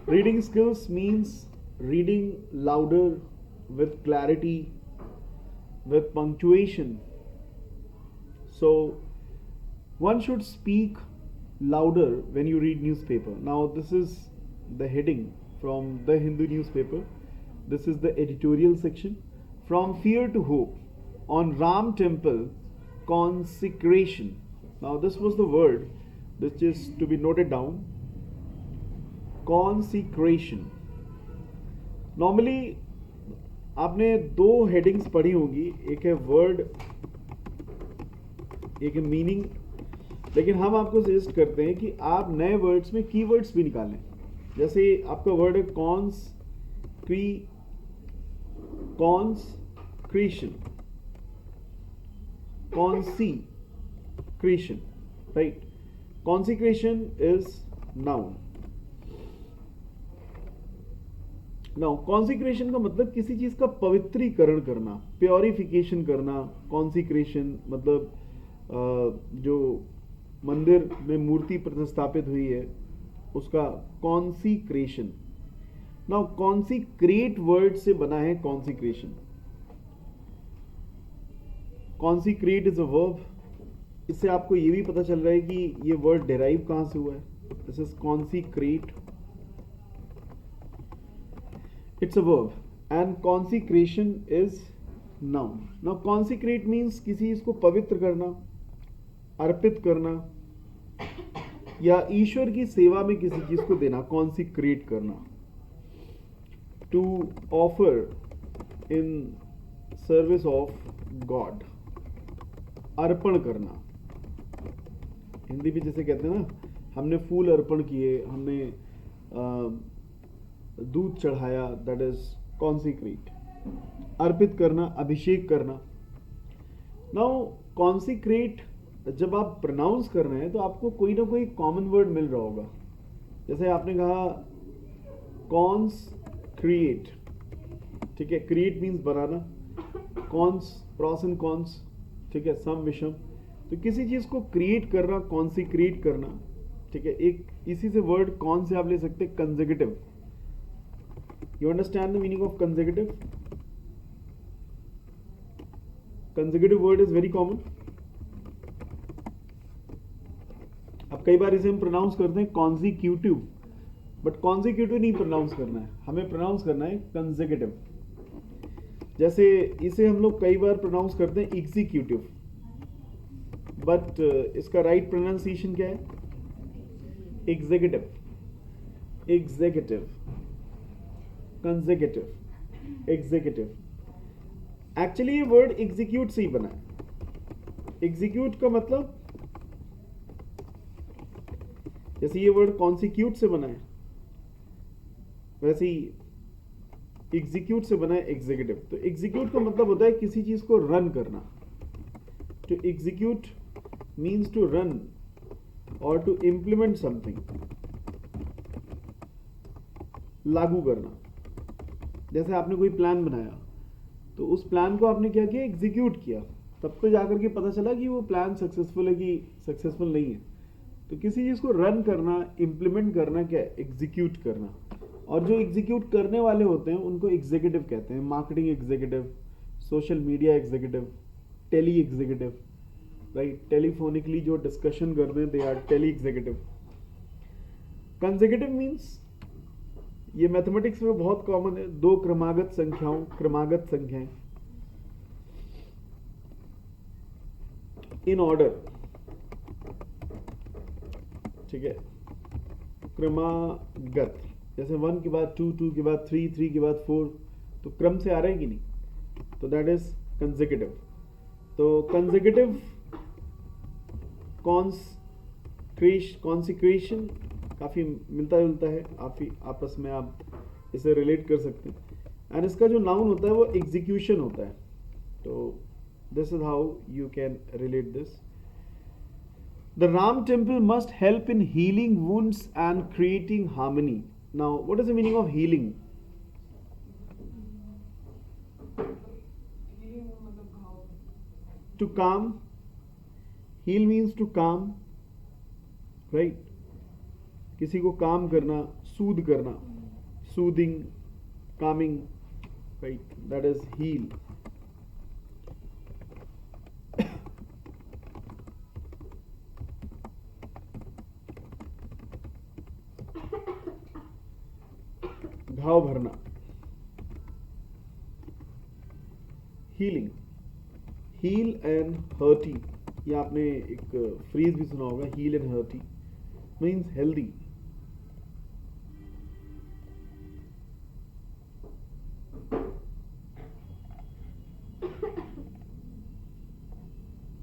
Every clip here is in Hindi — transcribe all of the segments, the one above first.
Reading skills means reading louder, with clarity, with punctuation. So one should speak louder when you read newspaper. Now this is the heading from the Hindu newspaper. This is the editorial section. From fear to hope, on Ram temple consecration. Now this was the word which is to be noted down. Consecration. Normally आपने दो हेडिंग्स पढ़ी होंगी, एक है वर्ड, एक है मीनिंग, लेकिन हम आपको सजेस्ट करते हैं कि आप नए वर्ड्स में कीवर्ड्स भी निकालें. जैसे आपका वर्ड है consecration, consecration, right. Consecration is noun. Now consecration का मतलब किसी चीज का पवित्रीकरण करना, प्योरिफिकेशन करना. कॉन्सिक्रेशन मतलब जो मंदिर में मूर्ति प्रतिस्थापित हुई है उसका कॉन्सिक्रेशन. नाउ कॉन्सिक्रेट वर्ड से बना है consecration. Consecrate is a verb. इससे आपको ये भी पता चल रहा है कि ये वर्ड डिराइव कहां से हुआ है. This is consecrate. It's a verb and consecration is noun. Now consecrate means किसी चीज को पवित्र करना, अर्पित करना, या ईश्वर की सेवा में किसी चीज को देना. consecrate करना, to offer in service of God. अर्पण करना. हिंदी में जैसे कहते हैं ना, हमने फूल अर्पण किए, हमने दूध चढ़ाया, दैट इज कॉन्सिक्रेट. अर्पित करना, अभिषेक करना. नाउ कॉन्सिक्रेट जब आप प्रोनाउंस कर रहे हैं तो आपको कोई ना कोई कॉमन वर्ड मिल रहा होगा. जैसे आपने कहा कॉन्सक्रिएट, ठीक है. Create means banana. Cons, pros and cons, ठीक है, सम विषम. तो किसी चीज को क्रिएट करना, कॉन्सिक्रेट करना, ठीक है. एक इसी से वर्ड कौन से आप ले सकते हैं, consecutive. You understand the meaning of consecutive? Consecutive word is very common. अब कई बार इसे हम प्रोनाउंस करते हैं consecutive, बट consecutive नहीं प्रोनाउंस करना है, हमें प्रोनाउंस करना है consecutive. जैसे इसे हम लोग कई बार प्रोनाउंस करते हैं executive, बट इसका राइट प्रोनाउंसिएशन क्या है, executive, executive, consecutive, executive. Actually ये वर्ड एग्जीक्यूट से ही बना है. एग्जीक्यूट का मतलब, जैसे ये वर्ड कॉन्सिक्यूट से बना है, वैसे ही एग्जीक्यूट से बना है एग्जीक्यूटिव. तो एग्जीक्यूट का मतलब होता है किसी चीज को रन करना. To execute means to run और टू इम्प्लीमेंट समथिंग, लागू करना. जैसे आपने कोई प्लान बनाया, तो उस प्लान को आपने क्या किया, एग्जीक्यूट किया. तब तो जाकर के पता चला कि वो प्लान सक्सेसफुल है कि सक्सेसफुल नहीं है. तो किसी चीज को रन करना, इम्प्लीमेंट करना क्या है, एग्जीक्यूट करना. और जो एग्जीक्यूट करने वाले होते हैं उनको एग्जीक्यूटिव कहते हैं. Marketing executive, social media executive, tele executive, right. Telephonically जो डिस्कशन करते हैं, they are tele executive. Consecutive means, ये मैथमेटिक्स में बहुत कॉमन है, दो क्रमागत संख्याओं, क्रमागत संख्याएं इन ऑर्डर, ठीक है, क्रमागत. जैसे 1 के बाद 2, 2 के बाद 3, 3 के बाद 4, तो क्रम से आ रहे हैं कि नहीं, तो दैट इज कंसेक्यूटिव. तो कंसेक्यूटिव, कॉन्सिक्रेशन काफ़ी मिलता जुलता है, आपस में आप इसे रिलेट कर सकते हैं. एंड इसका जो नाउन होता है वो एग्जीक्यूशन होता है. तो this is how you can relate this. The Ram temple must help in healing wounds and creating harmony. Now what is the meaning of healing? To calm. Heal means to calm, right. किसी को काम करना, सूद करना. soothing, calming, right? That is heal. घाव भरना, हीलिंग, हील एंड हर्टी. ये आपने एक फ्रेज भी सुना होगा, hale and hearty means healthy.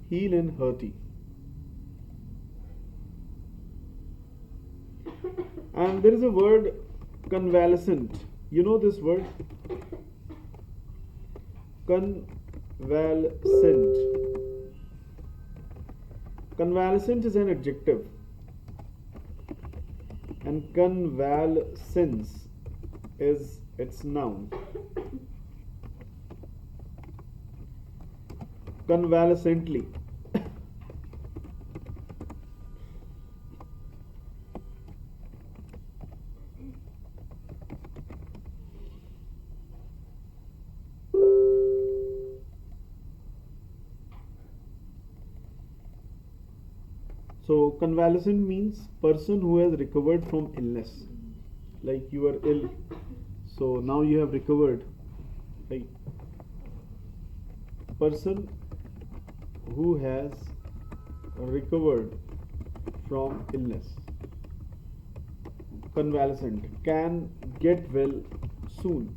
Heal and hurty. And there is a word convalescent. You know this word? Convalescent. Convalescent is an adjective. And convalescence is its noun. Convalescently. So convalescent means person who has recovered from illness. Like you are ill, so now you have recovered, right? Person who has recovered from illness, convalescent, can get well soon.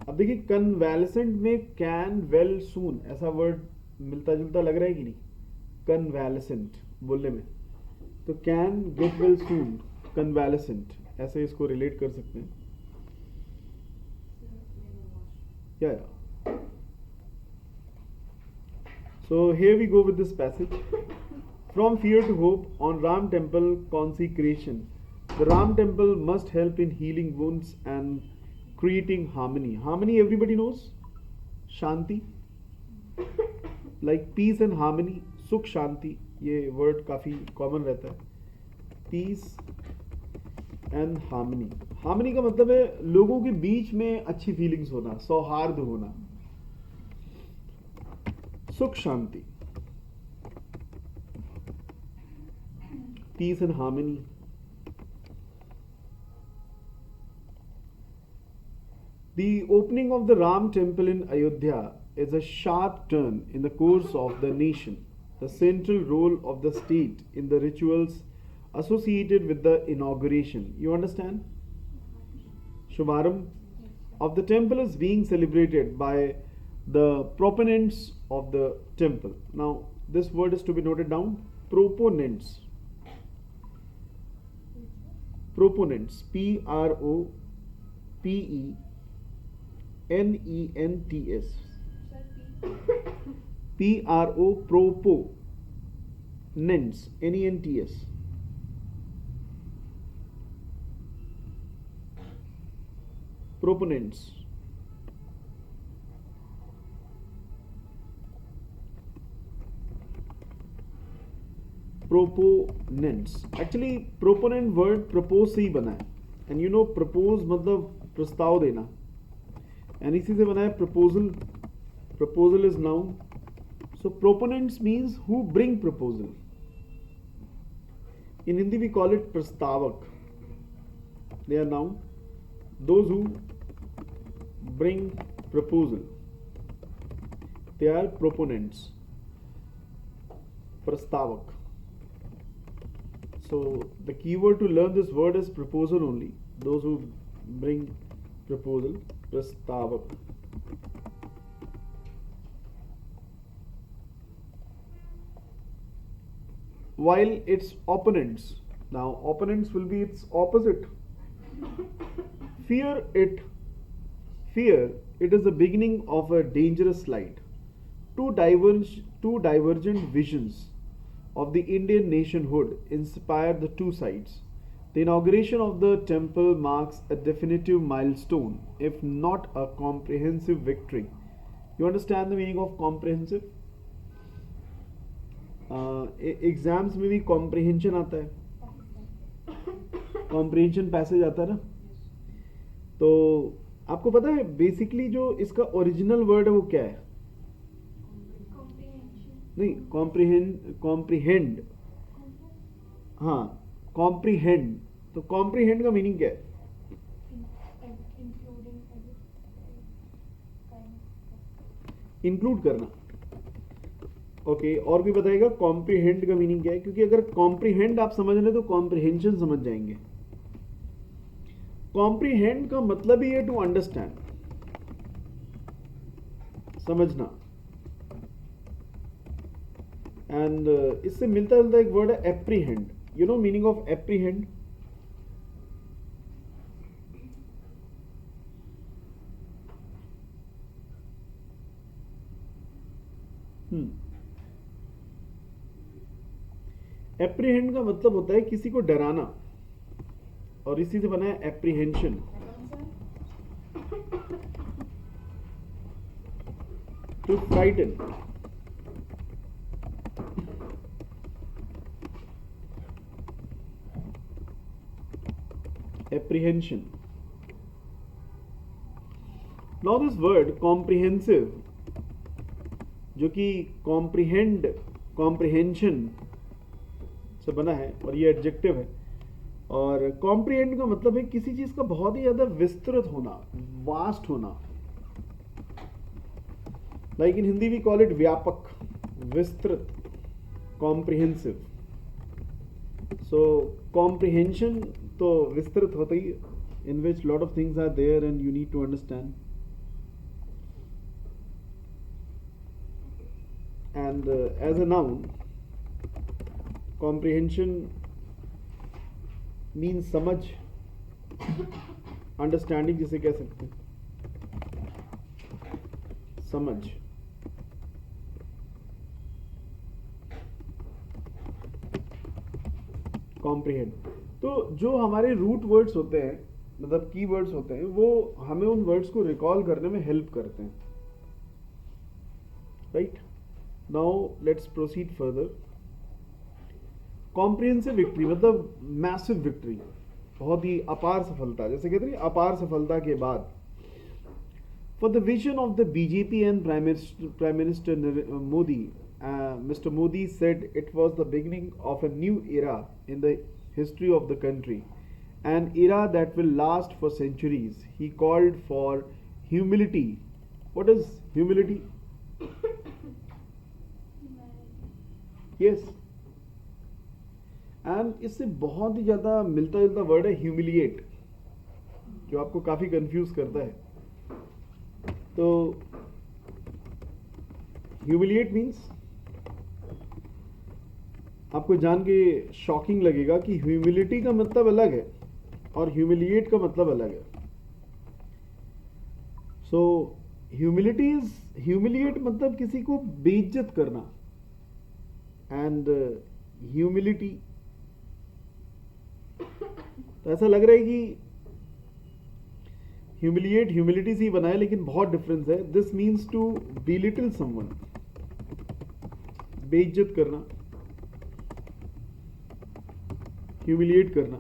अब देखिए convalescent में can well soon ऐसा वर्ड मिलता जुलता लग रहा है कि नहीं? convalescent बोलने में तो can get well soon, convalescent ऐसे इसको रिलेट कर सकते हैं. या So here we go with this passage. From fear to hope, on Ram temple consecration. The Ram temple must help in healing wounds and creating harmony. Harmony everybody knows? Shanti. Like peace and harmony. Sukh Shanti. ये word काफ़ी common रहता है. Peace and harmony. Harmony का मतलब है लोगों के बीच में अच्छी feelings होना, सौहार्द होना. Sukh Shanti, peace and harmony. The opening of the Ram temple in Ayodhya is a sharp turn in the course of the nation. The central role of the state in the rituals associated with the inauguration. You understand? Shubharam of the temple is being celebrated by the proponents of the temple. Now this word is to be noted down. Proponents. Proponents. Proponents. Proponents. Nents. Proponents. Proponents. Actually proponent word propose से ही बना है. And you know propose मतलब प्रस्ताव देना. And इसी से बना है proposal. Proposal is noun. So proponents means who bring proposal. In Hindi we call it प्रस्तावक. They are noun. Those who bring proposal, they are proponents. Prastavak. So the keyword to learn this word is proposal only. Those who bring proposal, prastavak. While its opponents, now opponents will be its opposite. Fear it is the beginning of a dangerous slide. Two divergent visions of the Indian nationhood inspire the two sides. The inauguration of the temple marks a definitive milestone, if not a comprehensive victory. You understand the meaning of comprehensive? Exams में भी कॉम्प्रिहेंशन आता है, कॉम्प्रिहेंशन पैसेज आता है ना. तो आपको पता है बेसिकली जो इसका ओरिजिनल वर्ड है वो क्या है? नहीं, कॉम्प्रीहेंड। हाँ, कॉम्प्रीहेंड। तो कॉम्प्रीहेंड का मीनिंग क्या है? इंक्लूड करना। ओके, और भी बताएगा कॉम्प्रीहेंड का मीनिंग क्या है, क्योंकि अगर कॉम्प्रीहेंड आप समझ लें तो कॉम्प्रीहेंशन समझ जाएंगे। कॉम्प्रीहेंड का मतलब ही है टू अंडरस्टैंड, समझना। एंड इससे मिलता जुलता एक वर्ड है apprehend. You know meaning of apprehend? Apprehend का मतलब होता है किसी को डराना, और इसी से बना है apprehension. To frighten. Apprehension. Now this word comprehensive, जो कि कॉम्प्रिहेंड, कॉम्प्रिहेंशन से बना है, और ये एडजेक्टिव है। और कॉम्प्रिहेंड का मतलब है किसी चीज का बहुत ही ज्यादा विस्तृत होना, वास्ट होना। Like in Hindi we call it व्यापक, विस्तृत, कॉम्प्रिहेंसिव। सो कॉम्प्रिहेंशन तो विस्तृत होता ही, in which lot of things are there and you need to understand. And as a noun, comprehension means समझ, अंडरस्टैंडिंग जिसे कह सकते हैं, समझ। कॉम्प्रिहेंड। तो जो हमारे रूट वर्ड्स होते हैं, मतलब की वर्ड्स होते हैं, वो हमें उन वर्ड्स को रिकॉल करने में हेल्प करते हैं। Right, now let's proceed further. Comprehensive victory मतलब मैसिव विक्ट्री, बहुत ही अपार सफलता, जैसे कहते हैं अपार सफलता के बाद। For the vision of the BJP and prime minister Modi, Mr. Modi said it was the beginning of a new era in the history of the country, an era that will last for centuries. He called for humility. What is humility? Yes. And इससे बहुत ही ज़्यादा मिलता जुलता वर्ड है humiliate, जो आपको काफ़ी कंफ्यूज करता है। तो humiliate means, आपको जान के शॉकिंग लगेगा कि ह्यूमिलिटी का मतलब अलग है और ह्यूमिलिएट का मतलब अलग है। सो ह्यूमिलिटी इज, ह्यूमिलिएट मतलब किसी को बेइज्जत करना, एंड ह्यूमिलिटी, तो ऐसा लग रहा है कि ह्यूमिलिएट ह्यूमिलिटी से ही बनाया, लेकिन बहुत डिफरेंस है। This means to belittle someone, बेइज्जत करना, ह्यूमिलिएट करना।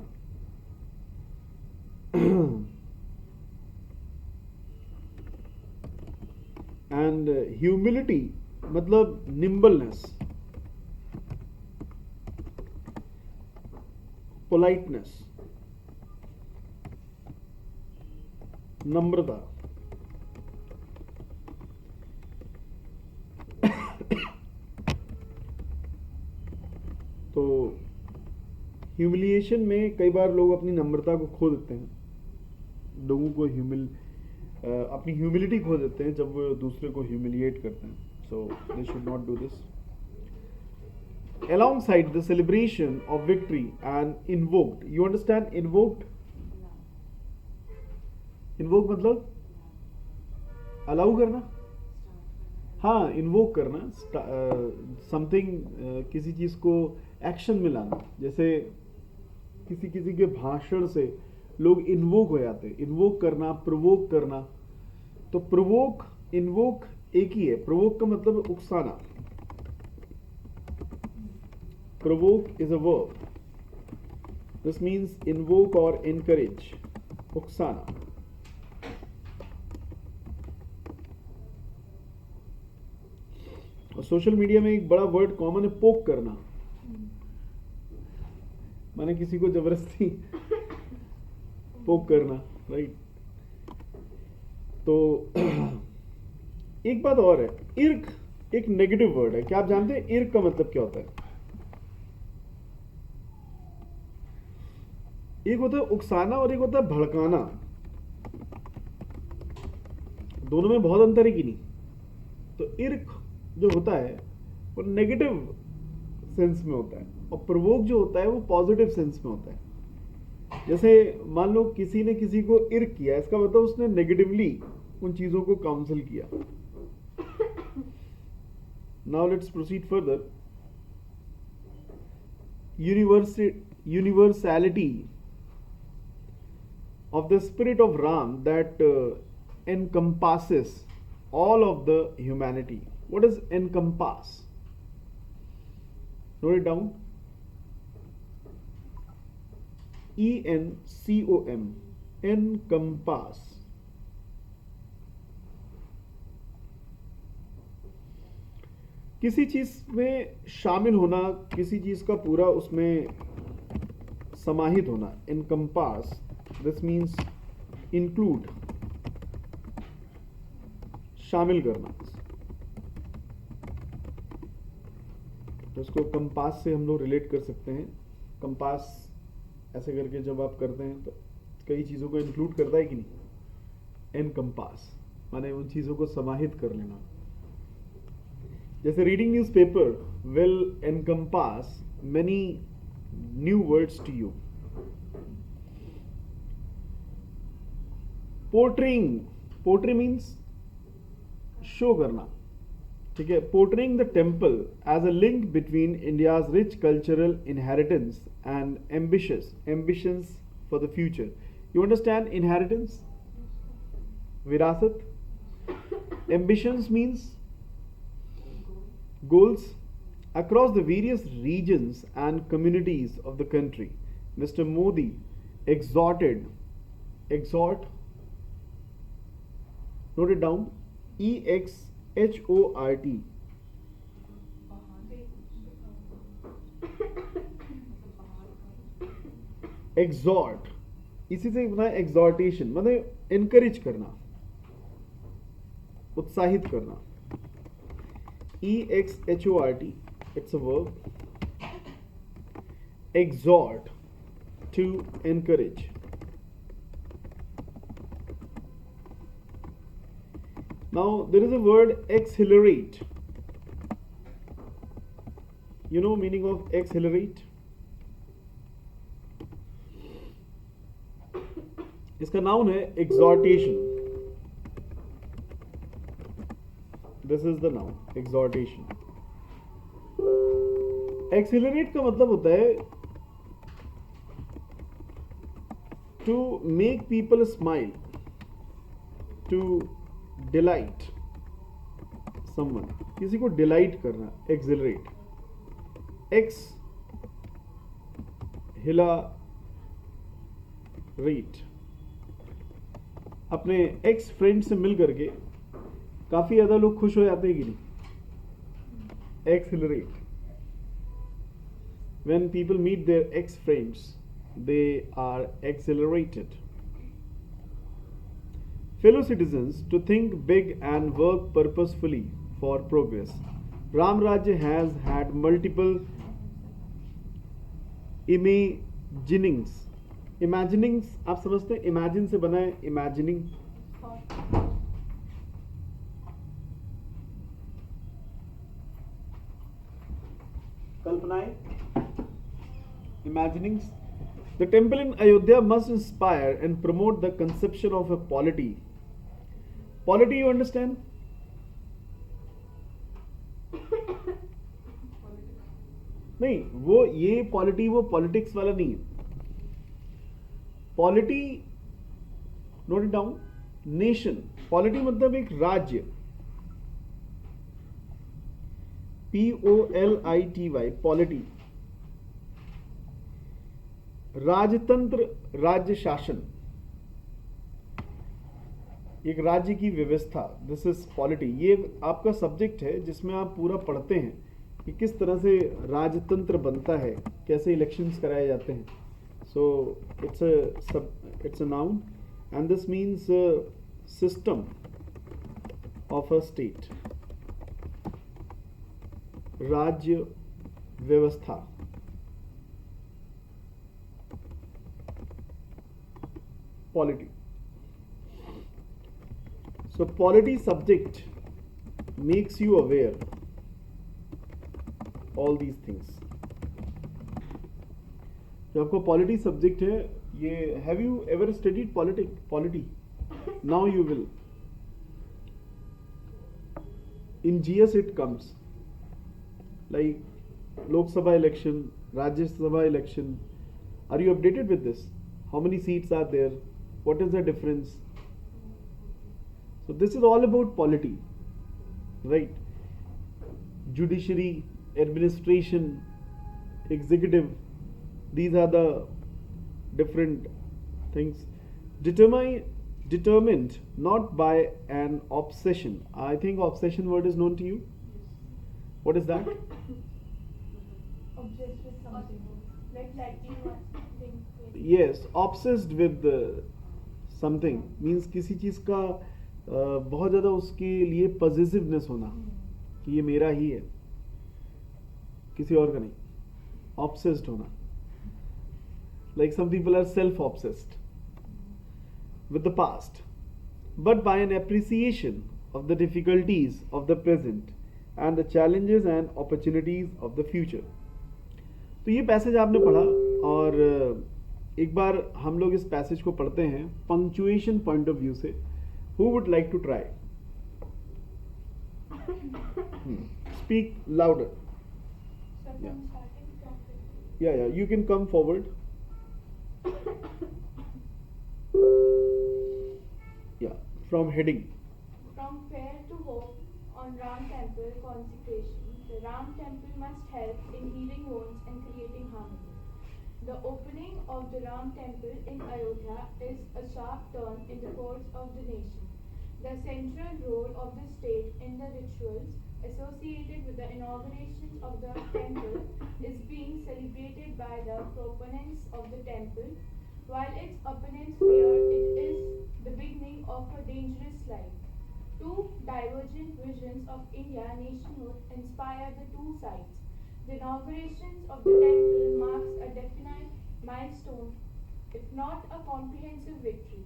एंड ह्यूमिलिटी मतलब निम्बलनेस, पोलाइटनेस, नम्रता। तो ह्यूमिलिएशन में कई बार लोग अपनी नम्रता को खो देते हैं, लोगों को अपनी ह्यूमिलिटी खो देते हैं जब वो दूसरे को ह्यूमिलिएट करते हैं। So they should not do this. Alongside the celebration of victory and invoked, you understand invoked? Invoke मतलब अलाउ करना, हाँ, इन्वोक करना, समथिंग, किसी चीज को एक्शन में लाना। जैसे किसी किसी के भाषण से लोग इन्वोक हो जाते हैं। इन्वोक करना, प्रोवोक करना। तो प्रोवोक, इन्वोक एक ही है। प्रोवोक का मतलब उकसाना। Provoke is a verb. This means invoke और एनकरेज, उकसाना। सोशल मीडिया में एक बड़ा वर्ड कॉमन है, पोक करना। माने किसी को जबरदस्ती पोक करना, राइट। तो एक बात और है, इर्क एक नेगेटिव वर्ड है। क्या आप जानते हैं इर्क का मतलब क्या होता है? एक होता है उकसाना और एक होता है भड़काना। दोनों में बहुत अंतर है कि नहीं? तो इर्क जो होता है वो नेगेटिव सेंस में होता है, और प्रवोक जो होता है वो पॉजिटिव सेंस में होता है। जैसे मान लो किसी ने किसी को इर्क किया, इसका मतलब उसने नेगेटिवली उन चीजों को काउंसिल किया। Now let's proceed further. Universality of the spirit of Ram that encompasses all of the humanity. What does encompass? Note it down. ENCOM. Encompass. किसी चीज में शामिल होना, किसी चीज का पूरा उसमें समाहित होना। encompass, this means include, शामिल करना। तो इसको कंपास से हम लोग रिलेट कर सकते हैं। कंपास ऐसे करके जब आप करते हैं तो कई चीज़ों को इंक्लूड करता है कि नहीं? एनकंपास माने उन चीज़ों को समाहित कर लेना। जैसे reading newspaper will encompass many new words to you. Portray means show करना, ठीक है। Portraying the temple as a link between India's rich cultural inheritance and ambitions for the future. You understand inheritance, विरासत। Ambitions means goals across the various regions and communities of the country. Mr. Modi exhort, note it down, EXHORT. Exhort, इसी से बना है exhortation, मतलब encourage करना, उत्साहित करना। EXHORT, it's a verb. Exhort, to encourage. Now there is a word exhilarate. You know meaning of exhilarate? इसका नाउन है exhortation. This is the noun, exhortation. Exhilarate का मतलब होता है to make people smile, to delight someone. किसी को delight करना, exhilarate. Exhilarate. अपने ex friend से मिल करके काफी ज्यादा लोग खुश हो जाते हैं कि नहीं? Exhilarate. When people meet their ex friends, they are exhilarated. Fellow citizens, to think big and work purposefully for progress. Ram Rajya has had multiple imaginings. Imaginings आप समझते हैं? Imagine से बना है imagining. कल्पनाएं, imaginings. The temple in Ayodhya must inspire and promote the conception of a polity. Polity, you understand? नहीं, वो ये पॉलिटी वो पॉलिटिक्स वाला नहीं है। Polity, note it down, nation. Polity मतलब एक राज्य, POLITY, पॉलिटी। राजतंत्र, राज्य शासन। एक राज्य की व्यवस्था, दिस इज पॉलिटी। ये आपका सब्जेक्ट है जिसमें आप पूरा पढ़ते हैं कि किस तरह से राजतंत्र बनता है, कैसे इलेक्शंस कराए जाते हैं। So it's a noun and this means system of a state, राज्य व्यवस्था। Polity. So polity subject makes you aware all these things. जो आपको पॉलिटी सब्जेक्ट है, ये have you ever studied polity? Now you will in GS it comes like Lok Sabha election, Rajya Sabha election. Are you updated with this? How many seats are there? What is the difference? So this is all about polity, right? Judiciary, administration, executive, these are the different things. Determined not by an obsession. I think obsession word is known to you. What is that? Obsessed with something. Like liking one thing. Yes, obsessed with something means किसी चीज़ का बहुत ज़्यादा उसके लिए पॉजिटिवनेस होना कि ये मेरा ही है, किसी और का नहीं. ऑब्सेस्ड होना, like some people are self-obsessed with the past, but by an appreciation of the difficulties of the present and the challenges and opportunities of the future. तो ये पैसेज आपने पढ़ा, और एक बार हम लोग इस पैसेज को पढ़ते हैं पंक्चुएशन पॉइंट ऑफ व्यू से. Who would like to try? Speak louder. So from starting from yeah you can come forward. या from heading. From fair to hope on Ram temple consecration, the Ram temple must help in healing wounds and creating harmony. The opening of the Ram temple in Ayodhya is a sharp turn in the course of the nation. The central role of the state in the rituals associated with the inaugurations of the temple is being celebrated by the proponents of the temple, while its opponents fear it is the beginning of a dangerous life. Two divergent visions of India nationhood inspire the two sides. The inauguration of the temple marks a definite milestone, if not a comprehensive victory.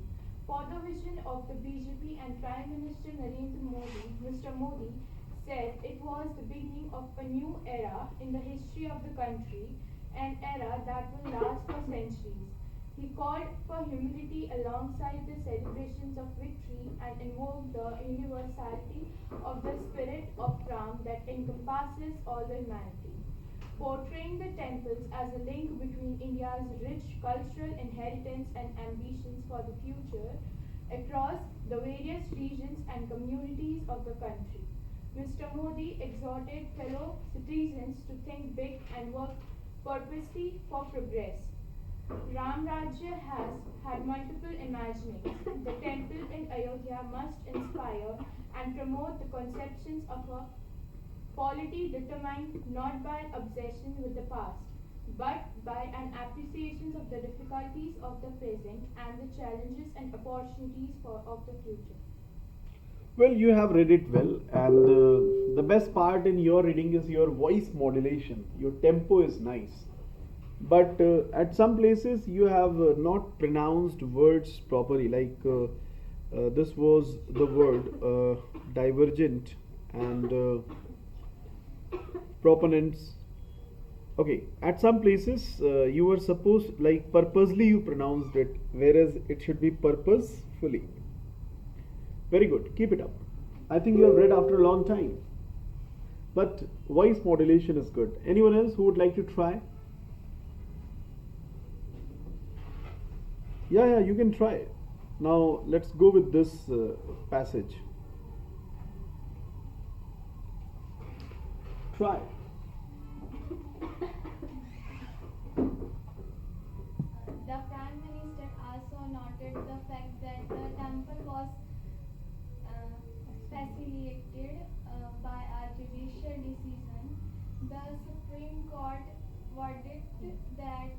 For the vision of the BJP and Prime Minister Narendra Modi, Mr. Modi said it was the beginning of a new era in the history of the country, an era that will last for centuries. He called for humility alongside the celebrations of victory and invoked the universality of the spirit of Ram that encompasses all the humanity. Portraying the temples as a link between India's rich cultural inheritance and ambitions for the future across the various regions and communities of the country. Mr. Modi exhorted fellow citizens to think big and work purposely for progress. Ram Rajya has had multiple imaginings. The temple in Ayodhya must inspire and promote the conceptions of a polity determined not by obsession with the past, but by an appreciation of the difficulties of the present and the challenges and opportunities of the future. Well, you have read it well, and the best part in your reading is your voice modulation. Your tempo is nice, but at some places you have not pronounced words properly. Like this was the word divergent and proponents. Okay, at some places you were supposed, like purposely you pronounced it, whereas it should be purposefully. Very good, keep it up. I think you have read after a long time, but voice modulation is good. Anyone else who would like to try? Yeah, you can try. Now let's go with this passage. Try. The Prime Minister also noted the fact that the temple was facilitated by a judicial decision. The Supreme Court verdict that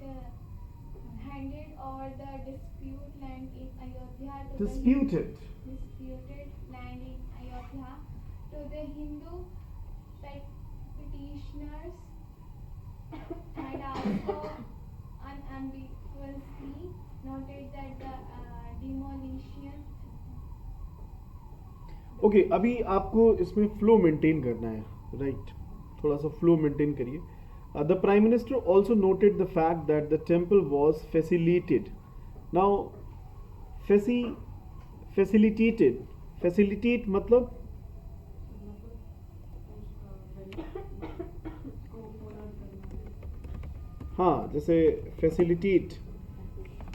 handed over the dispute land in Ayodhya to Disputed. disputed land in Ayodhya to the Hindu petitioners and also unambiguously noted that the demolition okay अभी आपको इसमें फ्लो मेंटेन करना है राइट थोड़ा सा फ्लो मेंटेन करिए the prime minister also noted the fact that the temple was facilitated now facilitated facilitate मतलब हाँ जैसे facilitate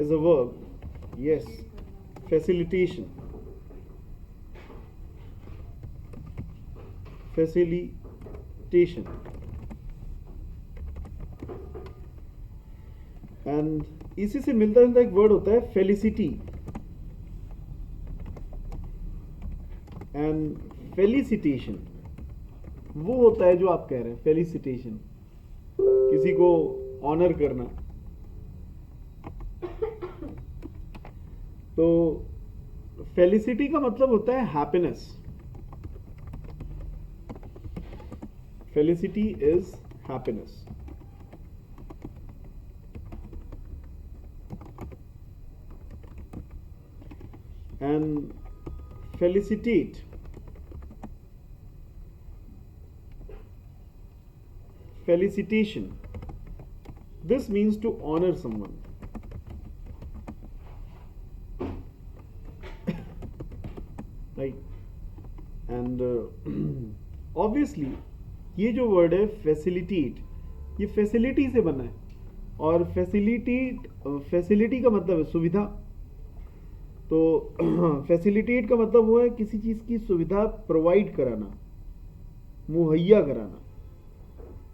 is a verb yes facilitation facilitation and इसी से मिलता जुलता एक वर्ड होता है फेलिसिटी एंड फेलिसिटेशन वो होता है जो आप कह रहे हैं फेलिसिटेशन किसी को ऑनर करना तो फेलिसिटी का मतलब होता है happiness Felicity is happiness. And felicitate. Felicitation. This means to honor someone. Right? And obviously, ये जो वर्ड है फैसिलिटेट ये फैसिलिटी से बना है और फैसिलिटी का मतलब है सुविधा तो फैसिलिटेट का मतलब वो है किसी चीज की सुविधा प्रोवाइड कराना मुहैया कराना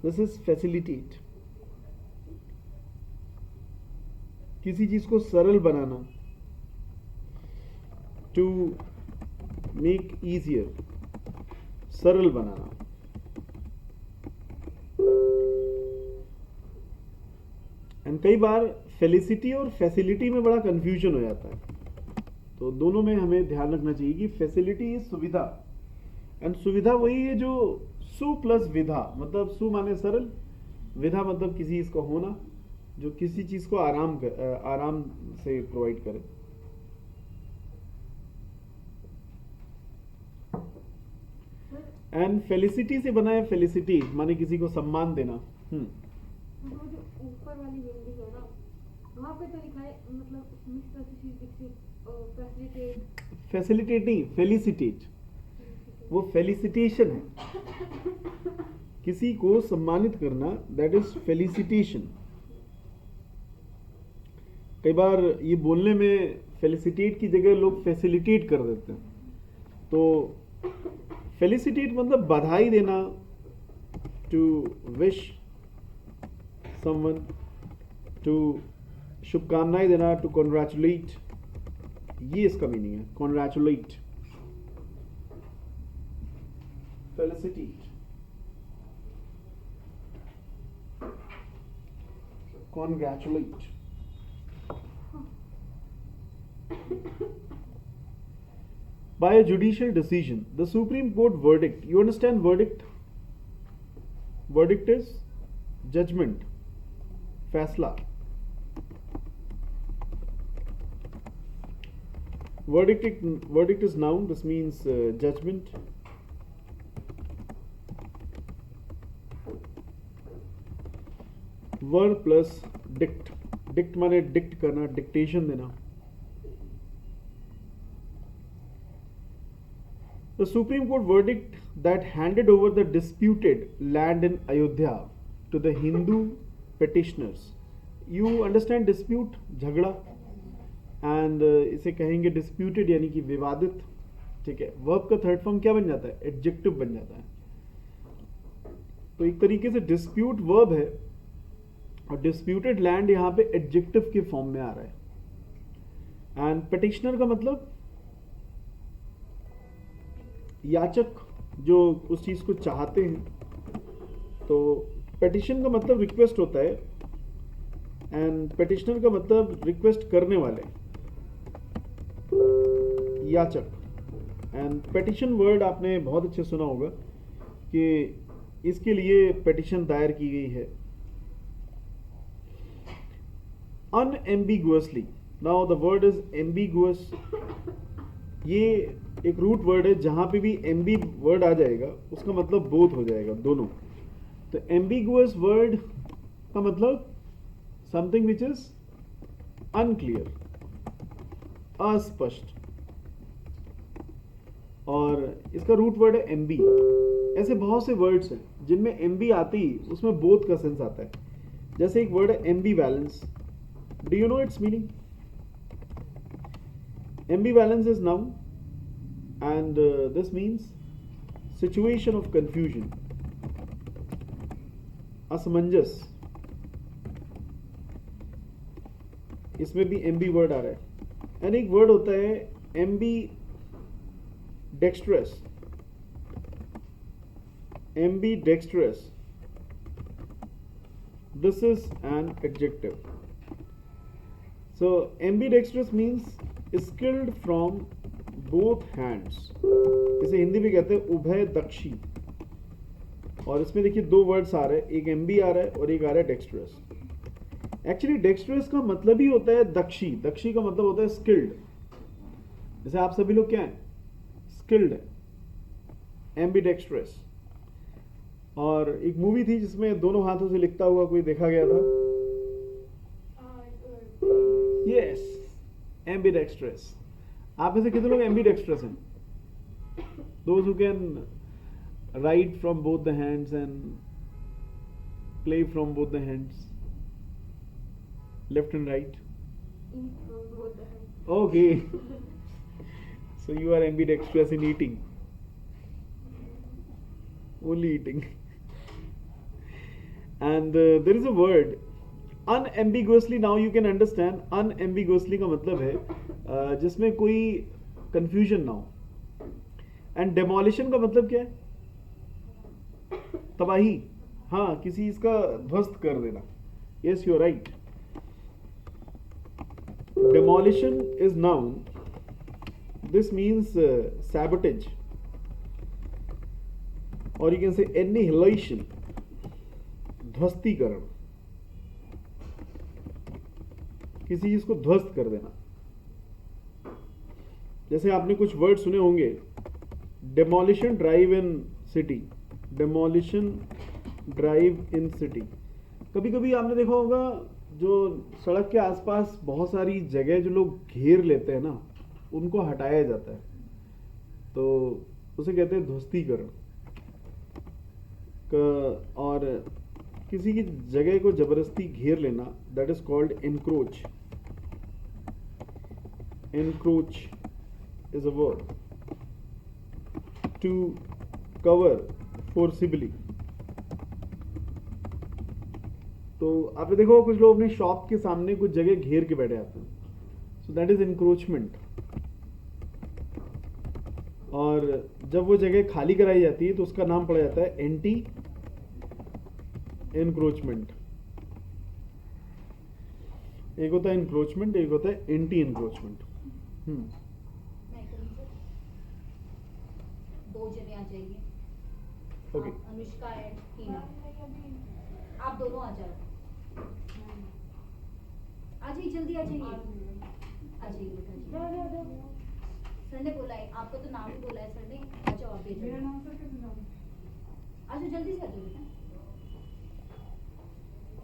दिस इज फैसिलिटेट किसी चीज को सरल बनाना टू मेक इजियर सरल बनाना एंड कई बार फेलिसिटी और फैसिलिटी में बड़ा कंफ्यूजन हो जाता है तो दोनों में हमें ध्यान रखना चाहिए कि फैसिलिटी इज सुविधा एंड सुविधा वही है जो सु प्लस विधा मतलब सु माने सरल विधा मतलब किसी चीज का होना जो किसी चीज को आराम से प्रोवाइड करे एंड फेलिसिटी से बना है फेलिसिटी माने किसी को सम्मान देना वो जो ऊपर वाली बिल्डिंग है ना वहाँ पे तो लिखा है मतलब फैसिलिटेट नहीं फेलिसिटेट वो फेलिसिटेशन है किसी को सम्मानित करना दैट इज फेलिसिटेशन कई बार ये बोलने में फेलिसिटेट की जगह लोग फैसिलिटेट कर देते हैं तो फेलिसिटेट मतलब बधाई देना टू विश someone to शुभकामनाएं देना टू कॉन्ग्रेचुलेट ये इसका मीनिंग है congratulate felicitate congratulate by a judicial decision the Supreme Court verdict you understand verdict is judgment फैसला verdict is noun this means judgment verb plus dict माने डिक्ट करना डिक्टेशन देना The Supreme Court verdict that handed over the disputed land in Ayodhya to the Hindu petitioners. You understand dispute, झगड़ा, and इसे कहेंगे disputed यानी कि विवादित, ठीक है. Verb का थर्ड फॉर्म क्या बन जाता है? Adjective बन जाता है. तो एक तरीके से dispute verb है और disputed land यहाँ पे adjective के फॉर्म में आ रहा है. And petitioner का मतलब याचक जो उस चीज़ को चाहते हैं, तो पेटिशन का मतलब रिक्वेस्ट होता है एंड पेटिशनर का मतलब रिक्वेस्ट करने वाले, याचक। एंड पेटिशन वर्ड आपने बहुत अच्छे सुना होगा कि इसके लिए पेटिशन दायर की गई है। Unambiguously, now the word is ambiguous. ये एक रूट वर्ड है, जहां पे भी एम्बी वर्ड आ जाएगा उसका मतलब बोथ हो जाएगा, दोनों। तो एम्बिगुअस वर्ड का मतलब समथिंग विच इज अनक्लियर, अस्पष्ट, और इसका रूट वर्ड है एम्बी। ऐसे बहुत से वर्ड्स हैं जिनमें एम्बी आती उसमें बोथ का सेंस आता है। जैसे एक वर्ड है ambivalence, do you know its meaning? Ambivalence is noun and this means situation of confusion, असमंजस। इसमें भी एम्बी वर्ड आ रहा है। एंड एक वर्ड होता है ambidextrous, ambidextrous, this is an adjective. So ambidextrous means skilled from both hands, इसे हिंदी में कहते हैं उभय दक्षी। और इसमें देखिए दो वर्ड्स आ रहे हैं, एक एम्बी आ रहा है और एक आ रहा है डेक्स्ट्रस। एक्चुअली डेक्स्ट्रस का मतलब ही होता है दक्षी, दक्षी का मतलब होता है स्किल्ड। जैसे आप सभी लोग क्या हैं, स्किल्ड है, एम्बीडेक्स्ट्रस। और एक मूवी थी जिसमें दोनों हाथों से लिखता हुआ कोई देखा गया था। Yes, ambidextrous. आप में से कितने लोग एम्बीडेक्स्ट्रस हैं? Those who can write from both the hands and play from both the hands, left and right. Okay, so you are ambidextrous in eating, only eating. And there is a word unambiguously. Now you can understand unambiguously का मतलब है जिसमें कोई confusion ना हो। and demolition का मतलब क्या है? तबाही, हाँ, किसी इसका ध्वस्त कर देना। yes, you are right. demolition is noun. This means sabotage, or you can say annihilation, ध्वस्तीकरण, किसी चीज को ध्वस्त कर देना। जैसे आपने कुछ वर्ड सुने होंगे, डेमोलिशन ड्राइव इन सिटी, डेमोलिशन ड्राइव इन सिटी। कभी कभी आपने देखा होगा जो सड़क के आसपास बहुत सारी जगह जो लोग घेर लेते हैं ना, उनको हटाया जाता है, तो उसे कहते हैं ध्वस्तीकरण। और किसी की जगह को जबरदस्ती घेर लेना, that is called encroach. Encroach is a word to cover forcibly. तो आपने देखा होगा कुछ लोग अपने शॉप के सामने कुछ जगह घेर के बैठे आते हैं, सो दैट इज एनक्रोचमेंट। और जब वो जगह खाली कराई जाती है तो उसका नाम पड़ा जाता है एंटी एनक्रोचमेंट। एक होता है एनक्रोचमेंट, एक होता है एंटी एनक्रोचमेंट। दो जने आ जाइए। ओके, अनुष्का एंड टीना, आप दोनों आ जाओ। आ जाइए, जल्दी आ जाइए, आ जाइए बेटा। सर ने बोला है आपको, तो नाम ही बोला है सर ने। आ जाओ, आप भी आ जाओ, जल्दी से आ जाओ बेटा।